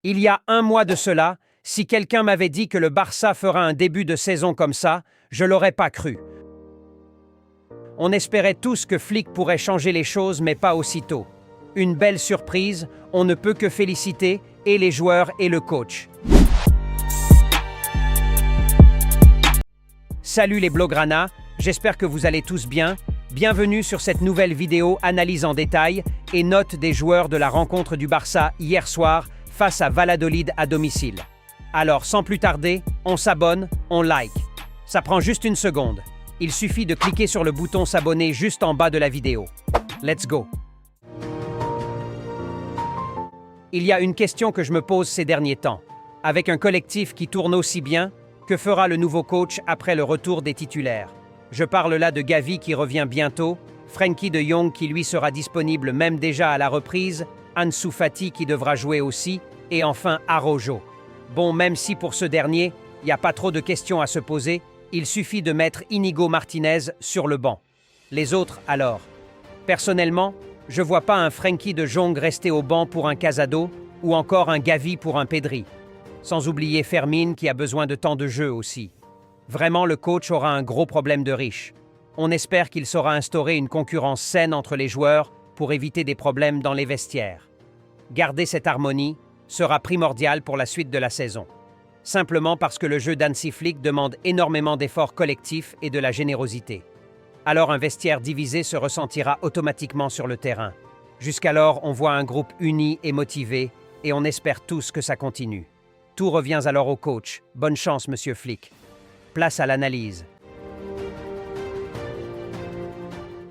Il y a un mois de cela, si quelqu'un m'avait dit que le Barça fera un début de saison comme ça, je l'aurais pas cru. On espérait tous que Flick pourrait changer les choses, mais pas aussitôt. Une belle surprise, on ne peut que féliciter et les joueurs et le coach. Salut les Blaugrana, j'espère que vous allez tous bien. Bienvenue sur cette nouvelle vidéo analyse en détail et note des joueurs de la rencontre du Barça hier soir face à Valladolid à domicile. Alors sans plus tarder, on s'abonne, on like. Ça prend juste une seconde. Il suffit de cliquer sur le bouton s'abonner juste en bas de la vidéo. Let's go! Il y a une question que je me pose ces derniers temps. Avec un collectif qui tourne aussi bien, que fera le nouveau coach après le retour des titulaires? Je parle là de Gavi qui revient bientôt, Frenkie de Jong qui lui sera disponible même déjà à la reprise, Ansu Fati qui devra jouer aussi, et enfin Araujo. Bon, même si pour ce dernier, il n'y a pas trop de questions à se poser, il suffit de mettre Inigo Martinez sur le banc. Les autres alors? Personnellement, je vois pas un Frenkie de Jong rester au banc pour un Casado ou encore un Gavi pour un Pedri. Sans oublier Fermin qui a besoin de temps de jeu aussi. Vraiment, le coach aura un gros problème de riche. On espère qu'il saura instaurer une concurrence saine entre les joueurs pour éviter des problèmes dans les vestiaires. Garder cette harmonie sera primordial pour la suite de la saison. Simplement parce que le jeu d'Hansi Flick demande énormément d'efforts collectifs et de la générosité. Alors un vestiaire divisé se ressentira automatiquement sur le terrain. Jusqu'alors, on voit un groupe uni et motivé et on espère tous que ça continue. Tout revient alors au coach. Bonne chance, monsieur Flick. Place à l'analyse.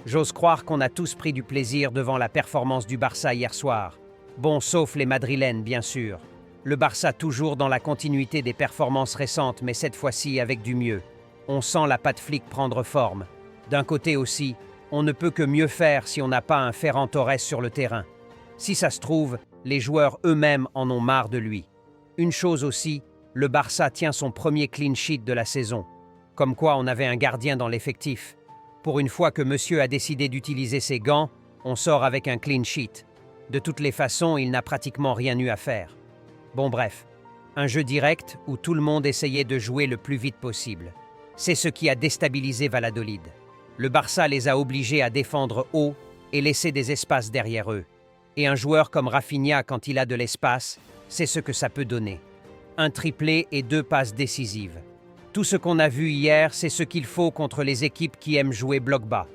J'ose croire qu'on a tous pris du plaisir devant la performance du Barça hier soir. Bon, sauf les Madrilènes, bien sûr. Le Barça toujours dans la continuité des performances récentes, mais cette fois-ci avec du mieux. On sent la patte Flick prendre forme. D'un côté aussi, on ne peut que mieux faire si on n'a pas un Ferran Torres sur le terrain. Si ça se trouve, les joueurs eux-mêmes en ont marre de lui. Une chose aussi, le Barça tient son premier clean sheet de la saison. Comme quoi on avait un gardien dans l'effectif. Pour une fois que monsieur a décidé d'utiliser ses gants, on sort avec un clean sheet. De toutes les façons, il n'a pratiquement rien eu à faire. Bon bref, un jeu direct où tout le monde essayait de jouer le plus vite possible. C'est ce qui a déstabilisé Valladolid. Le Barça les a obligés à défendre haut et laisser des espaces derrière eux. Et un joueur comme Rafinha, quand il a de l'espace, c'est ce que ça peut donner. Un triplé et 2 passes décisives. Tout ce qu'on a vu hier, c'est ce qu'il faut contre les équipes qui aiment jouer bloc bas.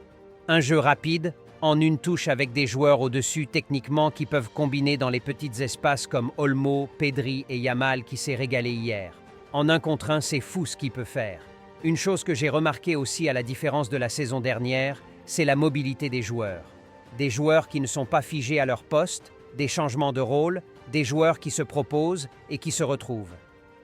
Un jeu rapide, en une touche avec des joueurs au-dessus techniquement qui peuvent combiner dans les petits espaces comme Olmo, Pedri et Yamal qui s'est régalé hier. En 1 contre 1, c'est fou ce qu'il peut faire. Une chose que j'ai remarqué aussi à la différence de la saison dernière, c'est la mobilité des joueurs. Des joueurs qui ne sont pas figés à leur poste, des changements de rôle, des joueurs qui se proposent et qui se retrouvent.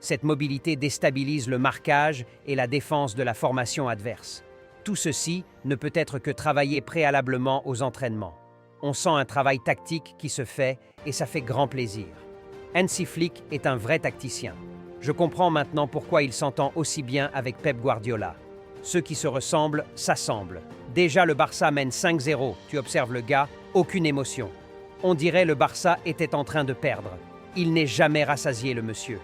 Cette mobilité déstabilise le marquage et la défense de la formation adverse. Tout ceci ne peut être que travaillé préalablement aux entraînements. On sent un travail tactique qui se fait et ça fait grand plaisir. Hansi Flick est un vrai tacticien. Je comprends maintenant pourquoi il s'entend aussi bien avec Pep Guardiola. Ceux qui se ressemblent s'assemblent. Déjà le Barça mène 5-0, tu observes le gars, aucune émotion. On dirait le Barça était en train de perdre. Il n'est jamais rassasié le monsieur.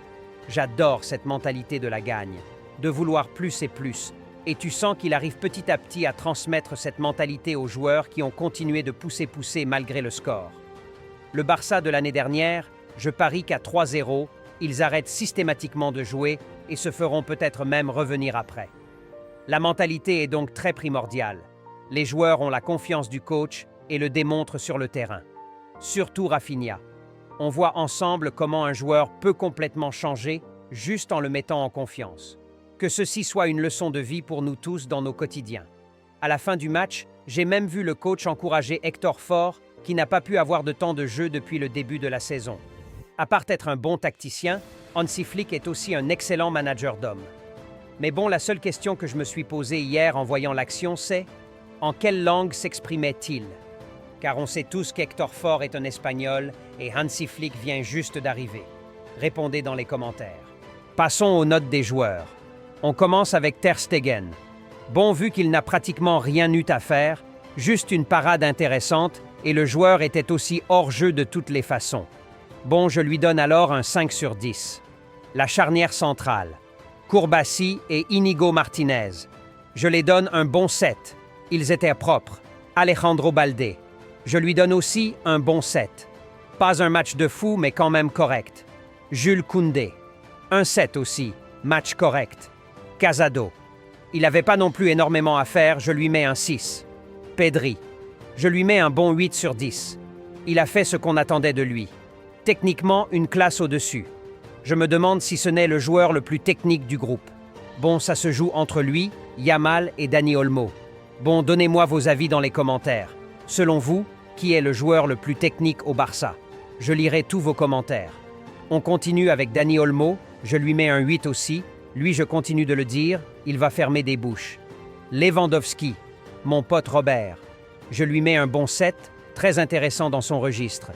J'adore cette mentalité de la gagne, de vouloir plus et plus. Et tu sens qu'il arrive petit à petit à transmettre cette mentalité aux joueurs qui ont continué de pousser malgré le score. Le Barça de l'année dernière, je parie qu'à 3-0, ils arrêtent systématiquement de jouer et se feront peut-être même revenir après. La mentalité est donc très primordiale. Les joueurs ont la confiance du coach et le démontrent sur le terrain. Surtout Rafinha. On voit ensemble comment un joueur peut complètement changer juste en le mettant en confiance. Que ceci soit une leçon de vie pour nous tous dans nos quotidiens. À la fin du match, j'ai même vu le coach encourager Hector Fort, qui n'a pas pu avoir de temps de jeu depuis le début de la saison. À part être un bon tacticien, Hansi Flick est aussi un excellent manager d'hommes. Mais bon, la seule question que je me suis posée hier en voyant l'action, c'est « En quelle langue s'exprimait-il » Car on sait tous qu'Hector Fort est un Espagnol et Hansi Flick vient juste d'arriver. Répondez dans les commentaires. Passons aux notes des joueurs. On commence avec Ter Stegen. Bon, vu qu'il n'a pratiquement rien eu à faire, juste une parade intéressante et le joueur était aussi hors jeu de toutes les façons. Bon, je lui donne alors un 5 sur 10. La charnière centrale. Courbassi et Inigo Martinez. Je les donne un bon 7. Ils étaient propres. Alejandro Balde. Je lui donne aussi un bon 7. Pas un match de fou, mais quand même correct. Jules Koundé. Un 7 aussi. Match correct. Casado. Il n'avait pas non plus énormément à faire, je lui mets un 6. Pedri. Je lui mets un bon 8 sur 10. Il a fait ce qu'on attendait de lui. Techniquement, une classe au-dessus. Je me demande si ce n'est le joueur le plus technique du groupe. Bon, ça se joue entre lui, Yamal et Dani Olmo. Bon, donnez-moi vos avis dans les commentaires. Selon vous, qui est le joueur le plus technique au Barça? Je lirai tous vos commentaires. On continue avec Dani Olmo, je lui mets un 8 aussi. Lui, je continue de le dire, il va fermer des bouches. Lewandowski, mon pote Robert. Je lui mets un bon 7, très intéressant dans son registre.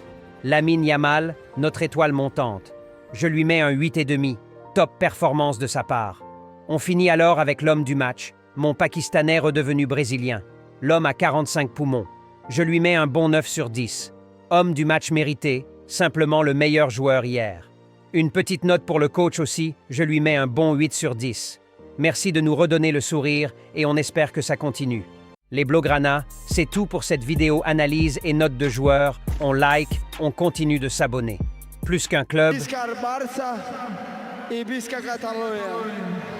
Lamine Yamal, notre étoile montante. Je lui mets un 8,5, top performance de sa part. On finit alors avec l'homme du match, mon Pakistanais redevenu brésilien. L'homme à 45 poumons. Je lui mets un bon 9 sur 10. Homme du match mérité, simplement le meilleur joueur hier. Une petite note pour le coach aussi, je lui mets un bon 8 sur 10. Merci de nous redonner le sourire et on espère que ça continue. Les Blaugrana, c'est tout pour cette vidéo analyse et notes de joueurs. On like, on continue de s'abonner. Plus qu'un club. Visca Barça et Visca Catalunya.